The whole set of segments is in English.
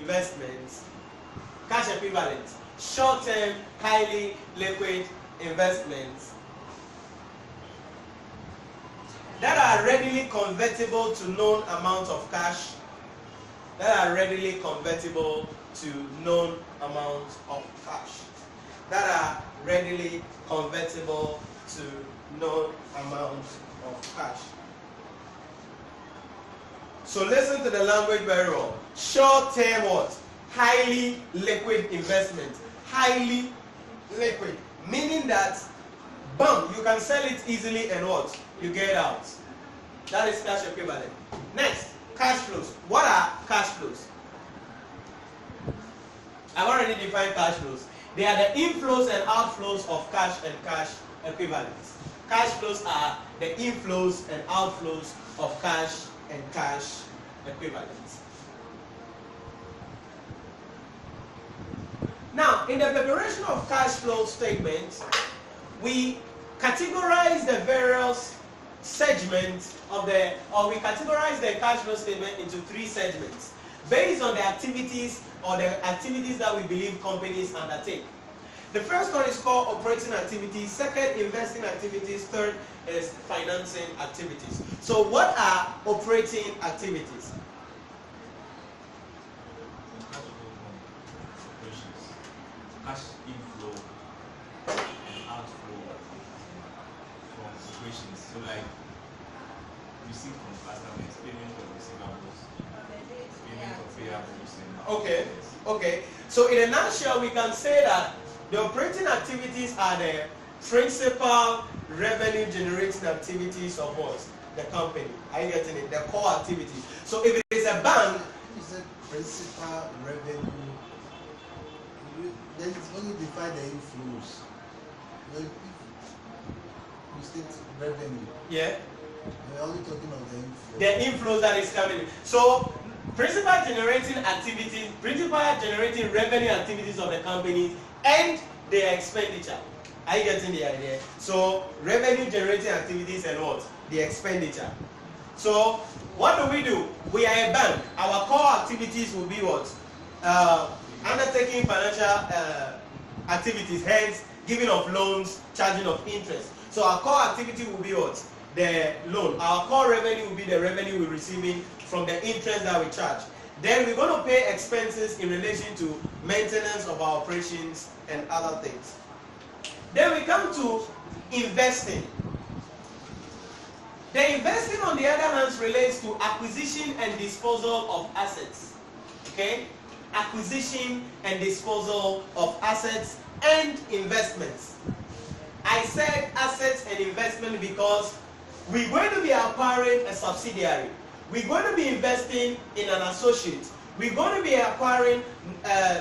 investments, cash equivalents, short-term, highly liquid investments that are readily convertible to known amount of cash, that are readily convertible to known amount of cash, that are readily convertible to known amount of cash. So listen to the language very well. Short-term what? Highly liquid investment. Highly liquid. Meaning that, bam, you can sell it easily and what? You get out. That is cash equivalent. Next, cash flows. What are cash flows? I've already defined cash flows. They are the inflows and outflows of cash and cash equivalents. Cash flows are the inflows and outflows of cash and cash equivalents. Now, in the preparation of cash flow statements, we categorize the various segments of we categorize the cash flow statement into 3 segments based on the activities or the activities that we believe companies undertake. The first one is called operating activities, second investing activities, third is financing activities. So what are operating activities? Cash inflow and outflow from operations. So like receipt from customers, payment of receivables, payment of payables. Okay. So in a nutshell, we can say that the operating activities are the principal revenue generating activities of what? The company. Are you getting it? The core activities. So if it is a bank, it's a principal revenue. Then when you define the inflows, you state revenue. Yeah. We're only talking of the inflows. The inflows that is coming in. So principal generating revenue activities of the company and their expenditure. Are you getting the idea? So revenue generating activities and what? The expenditure. So what do? We are a bank. Our core activities will be what? Undertaking financial activities, hence giving of loans, charging of interest. So our core activity will be what? The loan. Our core revenue will be the revenue we're receiving from the interest that we charge. Then we're going to pay expenses in relation to maintenance of our operations and other things. Then we come to investing. The investing, on the other hand, relates to acquisition and disposal of assets. Okay? Acquisition and disposal of assets and investments. I said assets and investment because we're going to be acquiring a subsidiary. We're going to be investing in an associate. We're going to be acquiring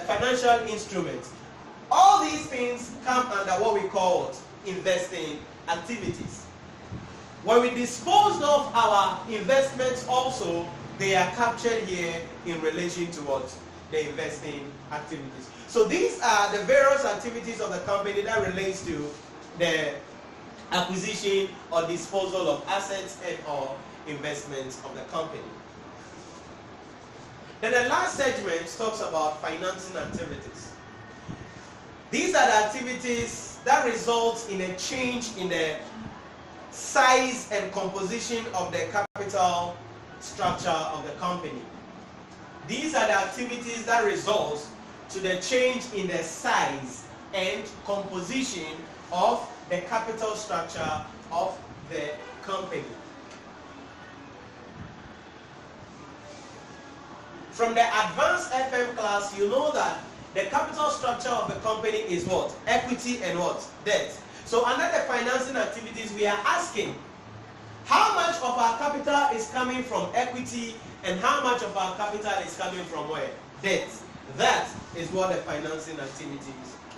financial instruments. All these things come under what we call investing activities. When we dispose of our investments also, they are captured here in relation to what? The investing activities. So these are the various activities of the company that relates to the acquisition or disposal of assets and or investments of the company. Then the last segment talks about financing activities. These are the activities that result in a change in the size and composition of the capital structure of the company. These are the activities that result to the change in the size and composition of the capital structure of the company. From the advanced FM class, you know that the capital structure of the company is what? Equity and what? Debt. So under the financing activities, we are asking how much of our capital is coming from equity and how much of our capital is coming from where? Debt. That is what the financing activities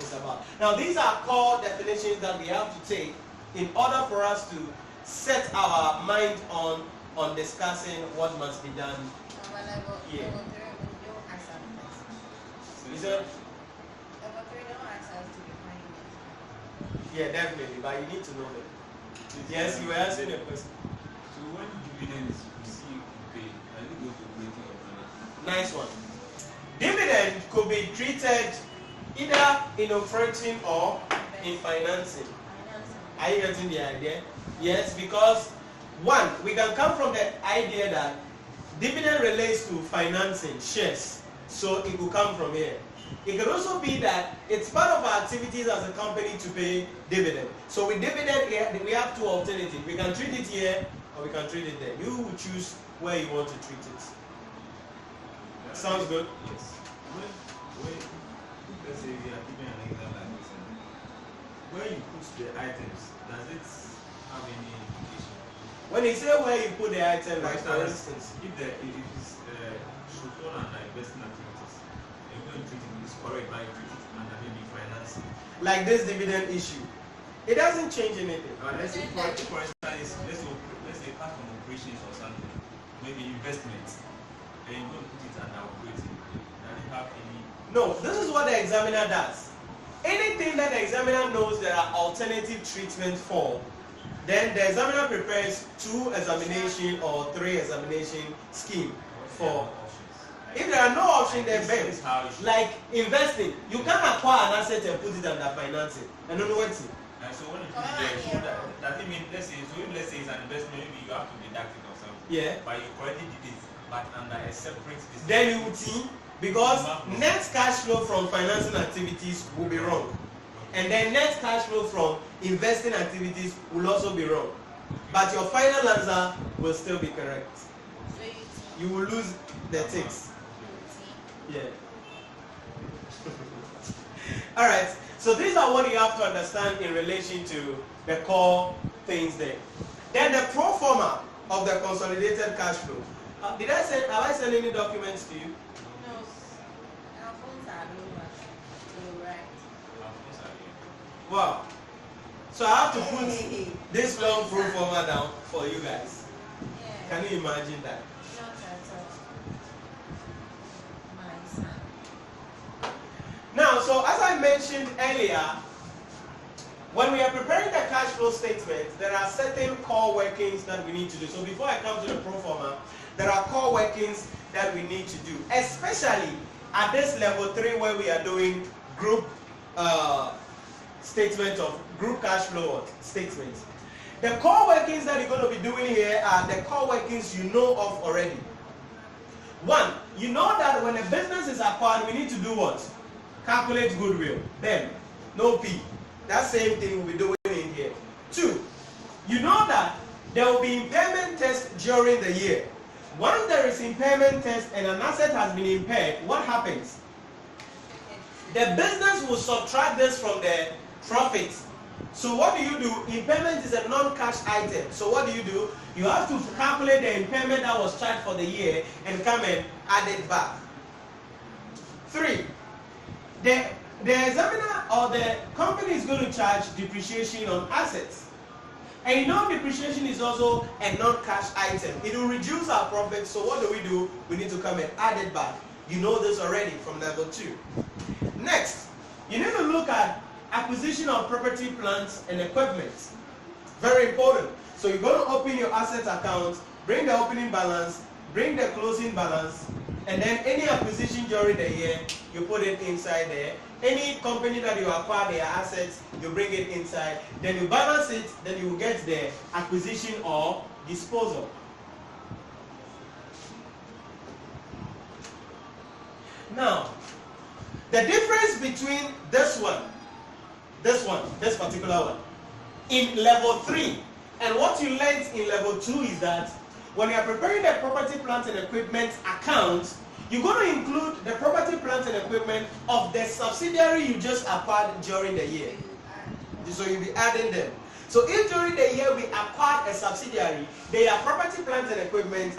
is about. Now these are core definitions that we have to take in order for us to set our mind on discussing what must be done here. Is it? Yeah, definitely, but you need to know them. Yes, you were asking a question. So when dividends receive pay, I think go to operating or financing. Nice one. Dividend dividend could be treated either in operating or in financing. Are you getting the idea? Yes, because one, we can come from the idea that dividend relates to financing shares, so it could come from here. It could also be that it's part of our activities as a company to pay dividend. So with dividend here, we have two alternatives. We can treat it here or we can treat it there. You will choose where you want to treat it. Sounds good? Yes. When let's say we are giving an example like this, where you put the items, does it have any implication? When you say where you put the item, like for instance, if it's should fall under investing activities, you're going to treat it is correct, but you treat it under maybe financing. like this dividend issue, it doesn't change anything. Let's say for instance, let's say apart from operations or something, maybe investments, then you're going to put it under operating. Does it have any? No, this is what the examiner does. Anything that the examiner knows there are alternative treatments for, then the examiner prepares 2 examination or 3 examination scheme for. If there are no options, then bend. Like investing, you can't acquire an asset and put it under financing. I don't know what to. And so when you put it there, that mean let's say it's an investment, maybe you have to deduct it or something. Yeah. But you correctly did it, but under a separate. Then you would see, because net cash flow from financing activities will be wrong, and then net cash flow from investing activities will also be wrong, but your final answer will still be correct. You will lose the ticks. Yeah. All right. So these are what you have to understand in relation to the core things there. Then the pro forma of the consolidated cash flow. Have I sent any documents to you? No. Our phones are lower. So right. Wow. So I have to put this long pro forma down for you guys. Yeah. Can you imagine that? Not at all. My son. Now, so as I mentioned earlier, when we are preparing the cash flow statement, there are certain core workings that we need to do. So before I come to the pro forma, there are core workings that we need to do, especially at this level 3 where we are doing group statement of group cash flow statements. The core workings that you're going to be doing here are the core workings you know of already. One, you know that when a business is acquired, we need to do what? Calculate goodwill. Then, no P. That same thing we'll be doing in here. 2, you know that there will be impairment test during the year. Once there is impairment test and an asset has been impaired, what happens? The business will subtract this from the profit. So what do? Impairment is a non-cash item. So what do? You have to calculate the impairment that was charged for the year and come and add it back. 3, the examiner or the company is going to charge depreciation on assets. And you know depreciation is also a non-cash item. It will reduce our profit. So what do? We need to come and add it back. You know this already from level 2. Next, you need to look at acquisition of property, plants, and equipment. Very important. So you're going to open your assets account, bring the opening balance, bring the closing balance, and then any acquisition during the year, you put it inside there. Any company that you acquire their assets, you bring it inside. Then you balance it, then you will get the acquisition or disposal. Now, the difference between this particular one, in level 3, and what you learned in level 2 is that when you are preparing the property, plant, and equipment account, you're going to include the property, plant, and equipment of the subsidiary you just acquired during the year. So you'll be adding them. So if during the year we acquired a subsidiary, their property, plant, and equipment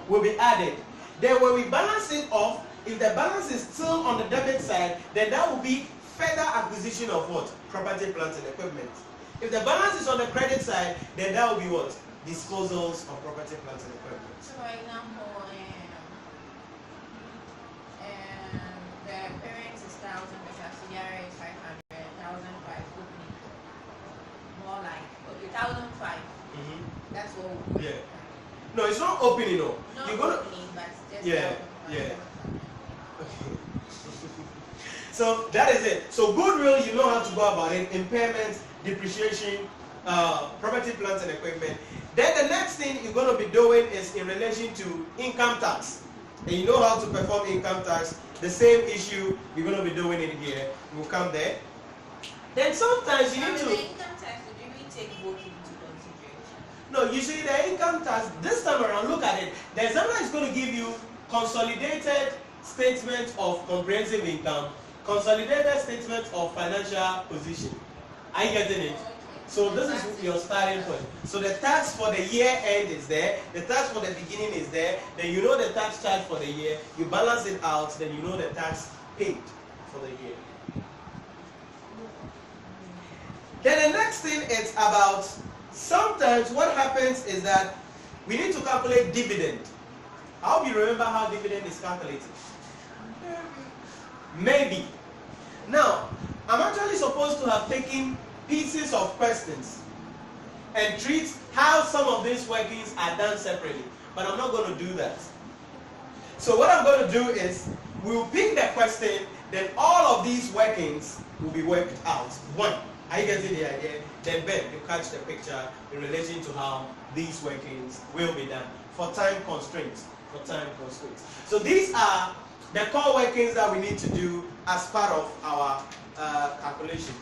will be added. Then when we balance it off, if the balance is still on the debit side, then that will be further acquisition of what? Property, plant, and equipment. If the balance is on the credit side, then that will be what? Disposals of property, plant, and equipment. So for example, the parent is 1,000, the subsidiary is 500, 1,005 opening. More like, okay, 1,005. That's what we Yeah. No, it's not opening, no. Not You're gonna, opening, but just yeah, 1,005. yeah. Okay. So that is it. So goodwill, you know how to go about it. Impairment, depreciation, property, plants, and equipment. Then the next thing you're going to be doing is in relation to income tax. And you know how to perform income tax. The same issue, you're going to be doing it here. We'll come there. Then sometimes you need to... The income tax, do we take both into consideration? No, you see the income tax, this time around, look at it. The examiner is going to give you consolidated statement of comprehensive income, consolidated statement of financial position. Are you getting it? So this is your starting point. So the tax for the year end is there, the tax for the beginning is there, then you know the tax charge for the year, you balance it out, then you know the tax paid for the year. Then the next thing is about, sometimes what happens is that we need to calculate dividend. I hope you remember how dividend is calculated. Maybe. Now, I'm actually supposed to have taken pieces of questions and treat how some of these workings are done separately, but I'm not going to do that. So what I'm going to do is, we'll pick the question, then all of these workings will be worked out. One, are you getting the idea? Then Ben, you catch the picture in relation to how these workings will be done for time constraints. So these are the core workings that we need to do as part of our calculation.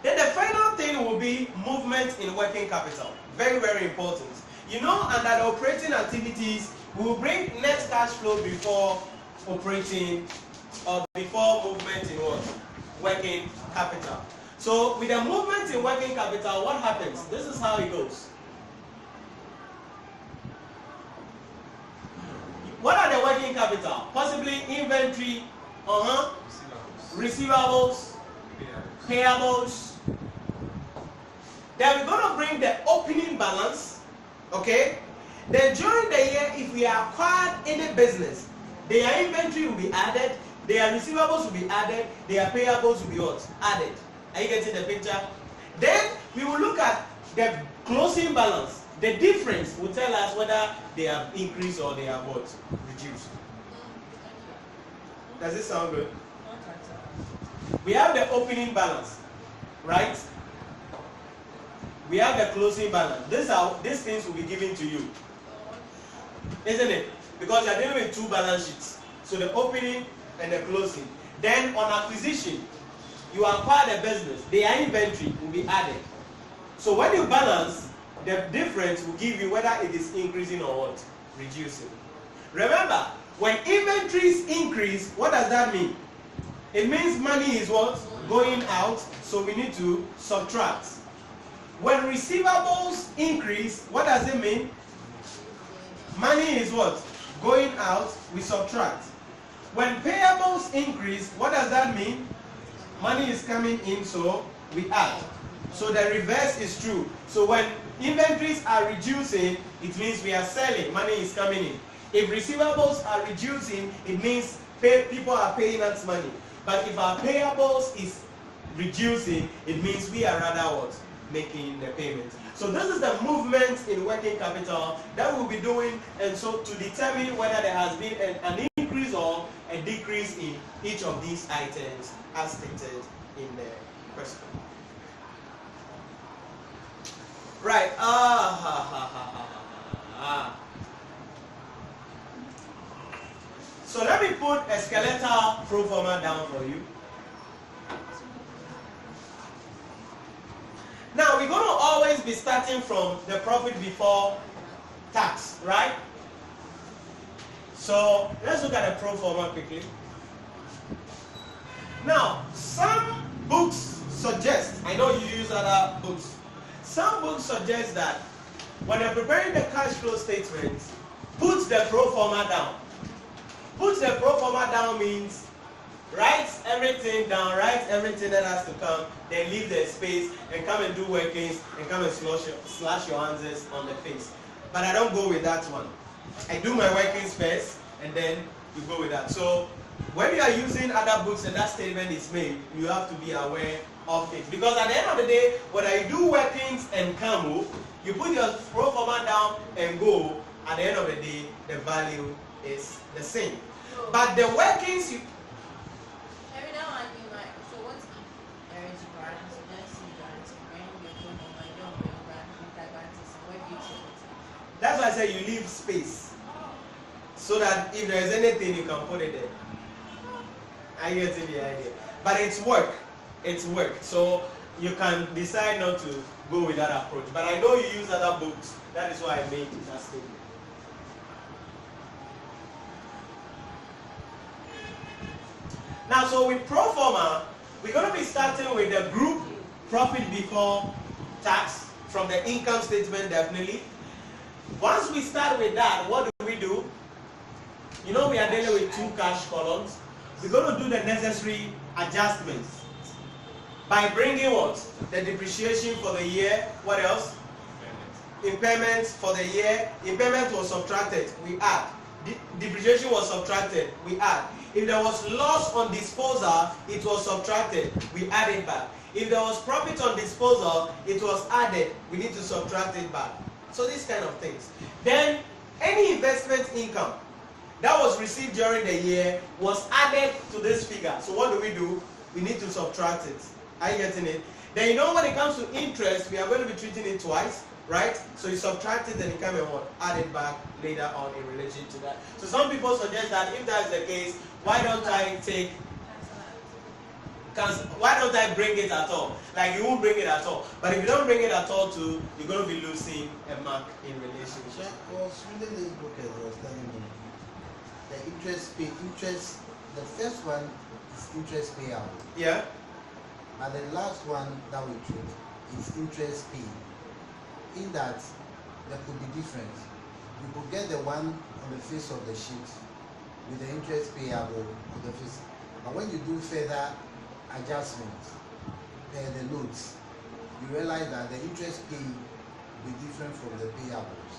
Then the final thing will be movement in working capital. Very, very important. You know, under the operating activities, we will bring net cash flow before operating or before movement in what? Working capital. So with the movement in working capital, what happens? This is how it goes. What are the working capital? Possibly inventory, receivables, payables. Then we're going to bring the opening balance, okay? Then during the year, if we acquired any business, their inventory will be added, their receivables will be added, their payables will be what? Added. Are you getting the picture? Then we will look at the closing balance. The difference will tell us whether they have increased or they have what? Reduced. Does it sound good? We have the opening balance, right? We have the closing balance. These things will be given to you, isn't it? Because you are dealing with two balance sheets. So the opening and the closing. Then on acquisition, you acquire the business. Their inventory will be added. So when you balance, the difference will give you whether it is increasing or what? Reducing. Remember, when inventories increase, what does that mean? It means money is what? Going out, so we need to subtract. When receivables increase, what does it mean? Money is what? Going out, we subtract. When payables increase, what does that mean? Money is coming in, so we add. So the reverse is true. So when inventories are reducing, it means we are selling, money is coming in. If receivables are reducing, it means people are paying us money. But if our payables is reducing, it means we are rather what? Making the payments. So this is the movement in working capital that we'll be doing, and so to determine whether there has been an increase or a decrease in each of these items as stated in the question. Right. So let me put a skeletal pro forma down for you. Now we're going to always be starting from the profit before tax, right? So let's look at the pro forma quickly. Now, some books suggest, I know you use other books, some books suggest that when you're preparing the cash flow statement, put the pro forma down. Put the pro forma down means write everything down, write everything that has to come, then leave the space and come and do workings and come and slash your answers on the face. But I don't go with that one. I do my workings first and then you go with that. So when you are using other books and that statement is made, you have to be aware of it. Because at the end of the day, when I do workings and come, you put your pro forma down and go, at the end of the day, the value is the same. but the workings you. Every now and you might. So what if there is grant? Let's see grant. When you go home and you don't bring grant, with that grant is where do you take it? That's why I say you leave space, so that if there is anything you can put it there. I get the idea. But it's work. It's work. So you can decide not to go with that approach. But I know you use other books. That is why I made that statement. Now, so with pro forma, we're going to be starting with the group profit before tax from the income statement, definitely. Once we start with that, what do we do? You know, we are dealing with two cash columns. We're going to do the necessary adjustments by bringing what? The depreciation for the year. What else? Impairment for the year. Impairment was subtracted, we add. Depreciation was subtracted, we add. If there was loss on disposal, it was subtracted, we add it back. If there was profit on disposal, it was added, we need to subtract it back. So these kind of things. Then any investment income that was received during the year was added to this figure. So what do? We need to subtract it. Are you getting it? Then you know when it comes to interest, we are going to be treating it twice, right? So you subtract it and you come and what? Add it back later on in relation to that. So some people suggest that if that is the case, why don't I bring it at all? Like you won't bring it at all. But if you don't bring it at all too, you're going to be losing a mark in relation to that. I was reading this book and I was telling me the interest, the first one is interest payout. Yeah. And the last one that we treat is interest paid. In that, there could be difference. You could get the one on the face of the sheet with the interest payable on the face. But when you do further adjustments per the notes, you realize that the interest paid will be different from the payables.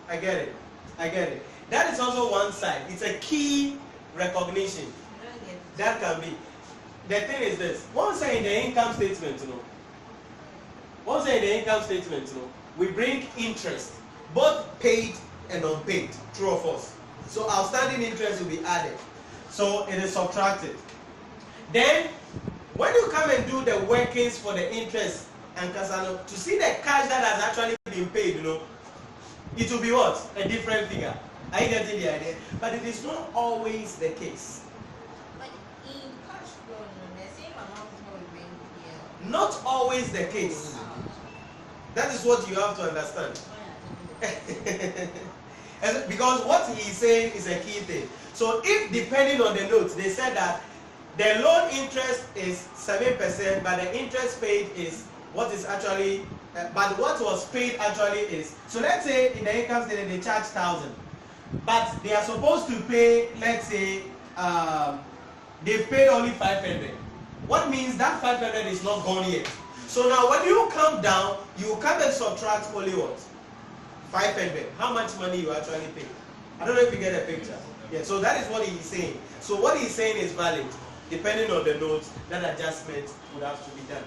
I get it. That is also one side. It's a key recognition. That can be. The thing is this. Once in the income statement, we bring interest, both paid and unpaid, true or false. So outstanding interest will be added. So it is subtracted. Then, when you come and do the workings for the interest and casano, to see the cash that has actually been paid, it will be what? A different figure. Are you getting the idea? But it is not always the case. But in cash flow, the same amount is what we bring here. Not always the case. That is what you have to understand. Because what he is saying is a key thing. So if depending on the notes, they said that the loan interest is 7%, but the interest paid is what is actually, but what was paid actually is, so let's say in the income statement they charge 1,000, but they are supposed to pay, let's say, they've paid only 500. What means that 500 is not gone yet. So now when you come down, you come and subtract only what? 500. How much money you actually pay? I don't know if you get a picture. Yeah, so that is what he is saying. So what he is saying is valid. Depending on the notes, that adjustment would have to be done.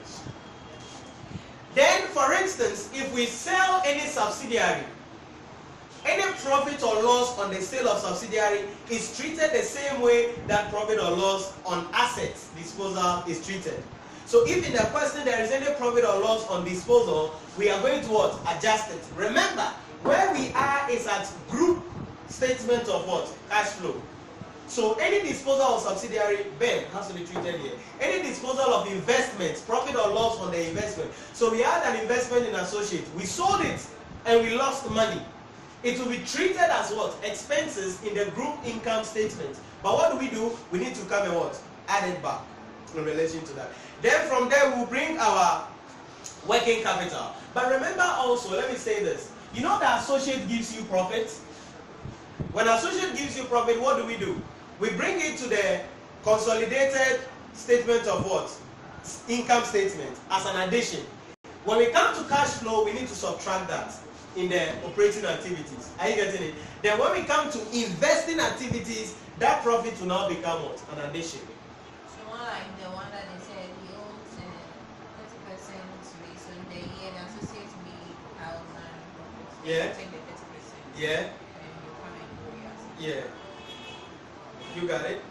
Then, for instance, if we sell any subsidiary, any profit or loss on the sale of subsidiary is treated the same way that profit or loss on assets disposal is treated. So if in the question there is any profit or loss on disposal, we are going to what? Adjust it. Remember, where we are is at group statement of what? Cash flow. So any disposal of subsidiary, Ben, has to be treated here. Any disposal of investments, profit or loss on the investment. So we had an investment in associate. We sold it and we lost money. It will be treated as what? Expenses in the group income statement. But what do? We need to come and what? Add it back in relation to that. Then from there we'll bring our working capital. But remember also, let me say this. You know that associate gives you profit? When associate gives you profit, what do? We bring it to the consolidated statement of what? Income statement as an addition. When we come to cash flow, we need to subtract that in the operating activities. Are you getting it? Then when we come to investing activities, that profit will now become what? An addition. So more like the one that they said he owns 30% rate, so in the year the associates be 1,000 profits. Yeah. You take the 30%. Yeah. And you come and go your associates. Yeah. You got it?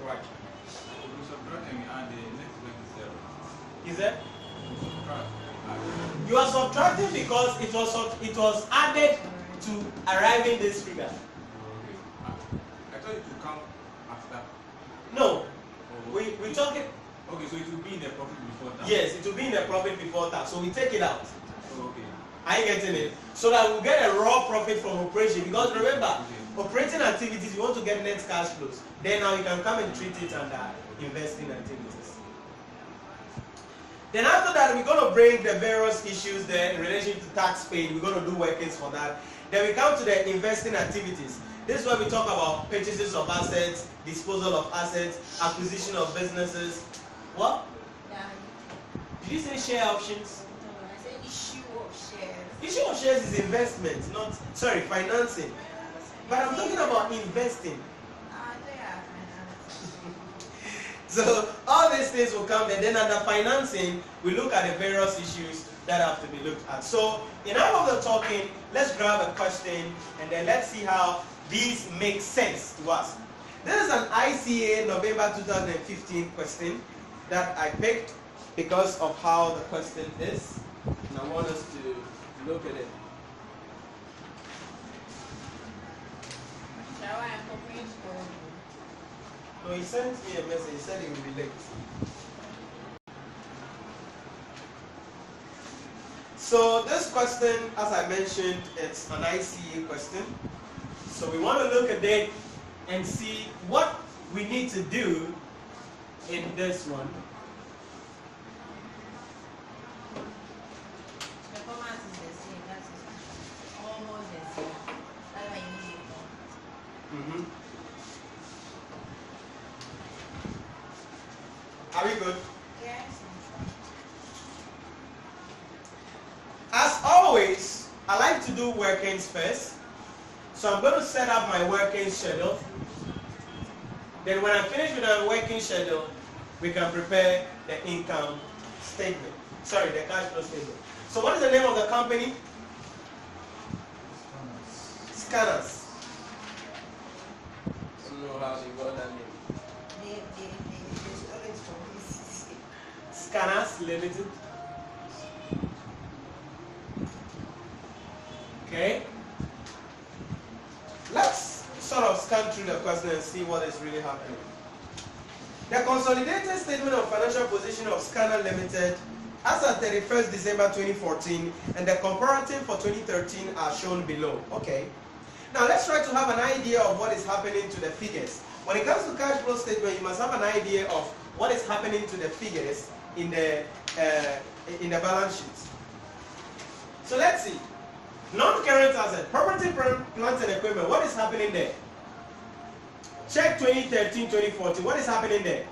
Right. We subtract and we add the next leg is 0. Is that? We subtract. You are subtracting because it was added to arriving this figure. Okay. I thought it would come after. No. Oh, We talk it. Okay, so it will be in the profit before tax. Yes, it will be in the profit before tax. So we take it out. Oh, okay. Are you getting it? So that we'll get a raw profit from operation. Because remember, Okay. operating activities, you want to get net cash flows. Then now you can come and treat it under investing activities. Then after that, we're going to bring the various issues there in relation to tax paid. We're going to do workings for that. Then we come to the investing activities. This is where we talk about purchases of assets, disposal of assets, acquisition of businesses. What? Yeah. Did you say share options? No, I said issue of shares. Issue of shares is investment, not, sorry, financing. But I'm talking about investing. They are finance. So all these things will come, and then under financing, we look at the various issues that have to be looked at. So in our of the talking, let's grab a question, and then let's see how these make sense to us. This is an ICA November 2015 question that I picked because of how the question is, and I want us to look at it. Shall I incorporate or? No, he sent me a message. He said he will be late. So this question, as I mentioned, it's an ICA question. So we want to look at it and see what we need to do in this one. The format is the same. That's almost the same. That's why you need it. Mm-hmm. Are we good? Yes. As always, I like to do workings first. So I'm going to set up my working schedule. Then when I finish with our working schedule, we can prepare the income statement. Sorry, the cash flow statement. So what is the name of the company? Scanners. I don't know how they got that name. They stole it from this. Scanners Limited. Okay. Let's sort of scan through the question and see what is really happening. The consolidated statement of financial position of Scanner Limited as at 31st December 2014 and the comparative for 2013 are shown below. Okay. Now let's try to have an idea of what is happening to the figures. When it comes to cash flow statement, you must have an idea of what is happening to the figures in the balance sheet. So let's see. Non-current asset, property, plant and equipment. What is happening there? Check 2013-2014. What is happening there?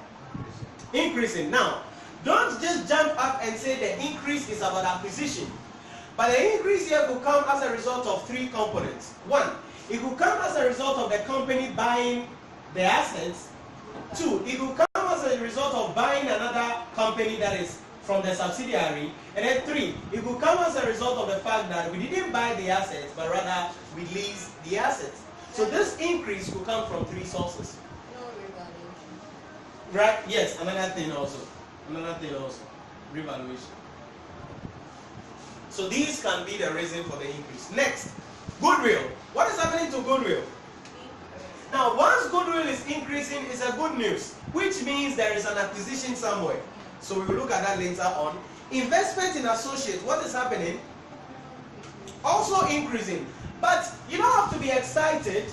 Increasing. Now, don't just jump up and say the increase is about acquisition. But the increase here could come as a result of three components. One, it could come as a result of the company buying the assets. Two, it could come as a result of buying another company that is from the subsidiary. And then three, it could come as a result of the fact that we didn't buy the assets, but rather we leased the assets. So this increase could come from three sources. No revaluation. Right? Yes, another thing also. Revaluation. So these can be the reason for the increase. Next, goodwill. What is happening to goodwill? Now, once goodwill is increasing, it's a good news, which means there is an acquisition somewhere. So we will look at that later on. Investment in associates, what is happening? Also increasing. But you don't have to be excited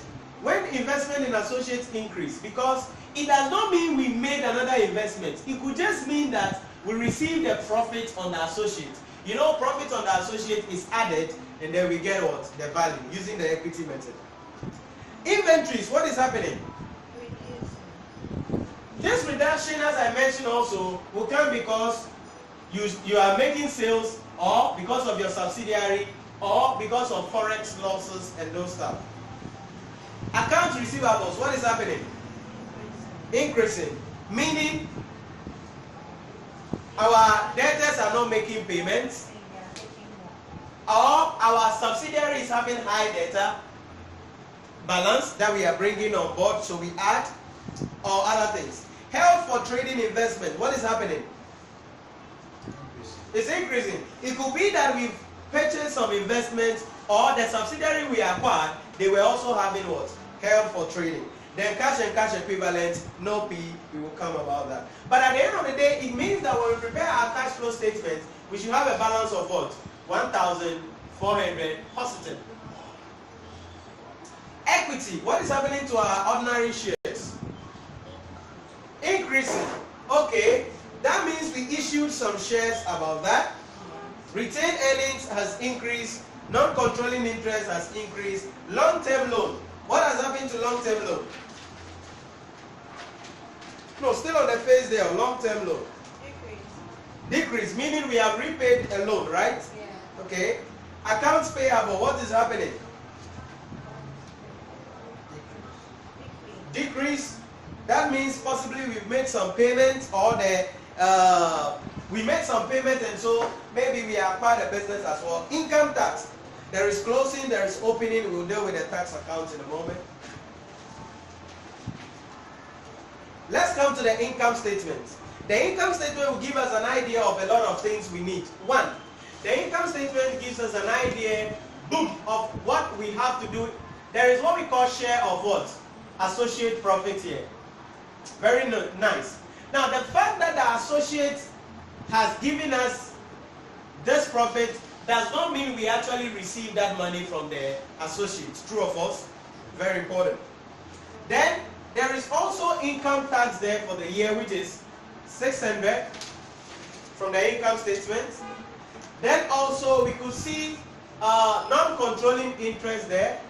when investment in associates increase, because it does not mean we made another investment. It could just mean that we received a profit on the associate. You know, profit on the associate is added, and then we get what? The value, using the equity method. Inventories, what is happening? This reduction, as I mentioned also, will come because you are making sales, or because of your subsidiary, or because of forex losses and those stuff. Accounts receivables, what is happening? Increasing. Meaning, our debtors are not making payments, or our subsidiary is having high data balance that we are bringing on board, so we add. or other things. Held for trading investment, what is happening? It's increasing. It could be that we've purchased some investments, or the subsidiary we acquired, they were also having what? Held for trading. Then cash and cash equivalent, no P, we will come about that. But at the end of the day, it means that when we prepare our cash flow statement, we should have a balance of what? 1,400 positive. Equity, what is happening to our ordinary shares? Increasing. Okay, that means we issued some shares about that. Retained earnings has increased. Non-controlling interest has increased. Long-term loan. What has happened to long-term loan? No, still on the face there, long-term loan. Decrease, meaning we have repaid a loan, right? Yeah. Okay. Accounts payable, what is happening? Decrease. That means possibly we've made some payments, or we made some payment, and so maybe we acquired a business as well. Income tax. There is closing, there is opening. We'll deal with the tax account in a moment. Let's come to the income statement. The income statement will give us an idea of a lot of things we need. One, the income statement gives us an idea, boom, of what we have to do. There is what we call share of what? Associate profit here. Very nice. Now, the fact that the associate has given us this profit does not mean we actually receive that money from the associate. True or false? Very important. Then, there is also income tax there for the year, which is 600 from the income statement. Then also we could see non-controlling interest there,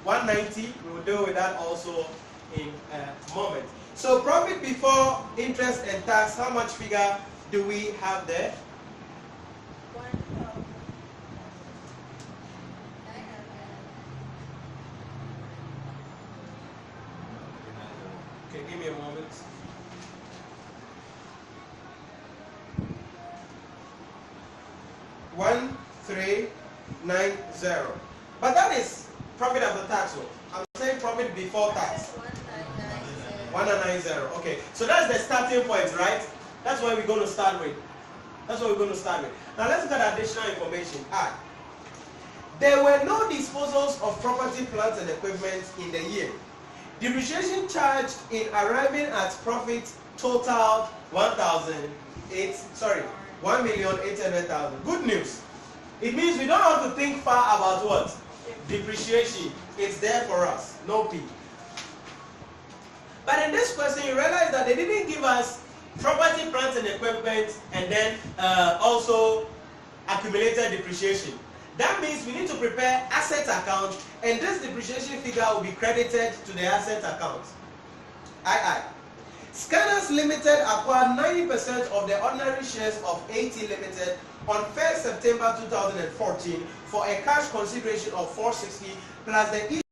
190. We will deal with that also in a moment. So profit before interest and tax, how much figure do we have there? Okay, give me a moment. $1,390. But that is profit after tax. I'm saying profit before tax. 1,990. Okay, so that's the starting point, right? That's what we're going to start with. That's what we're going to start with. Now let's look at additional information. There were no disposals of property, plants, and equipment in the year. Depreciation charged in arriving at profit totaled 1,800,000. Good news. It means we don't have to think far about what? Depreciation. It's there for us. No P. But in this question, you realize that they didn't give us property, plants, and equipment, and then also accumulated depreciation. That means we need to prepare asset account, and this depreciation figure will be credited to the asset account. II. Scanners Limited acquired 90% of the ordinary shares of AT Limited on 1st September 2014 for a cash consideration of $460 plus the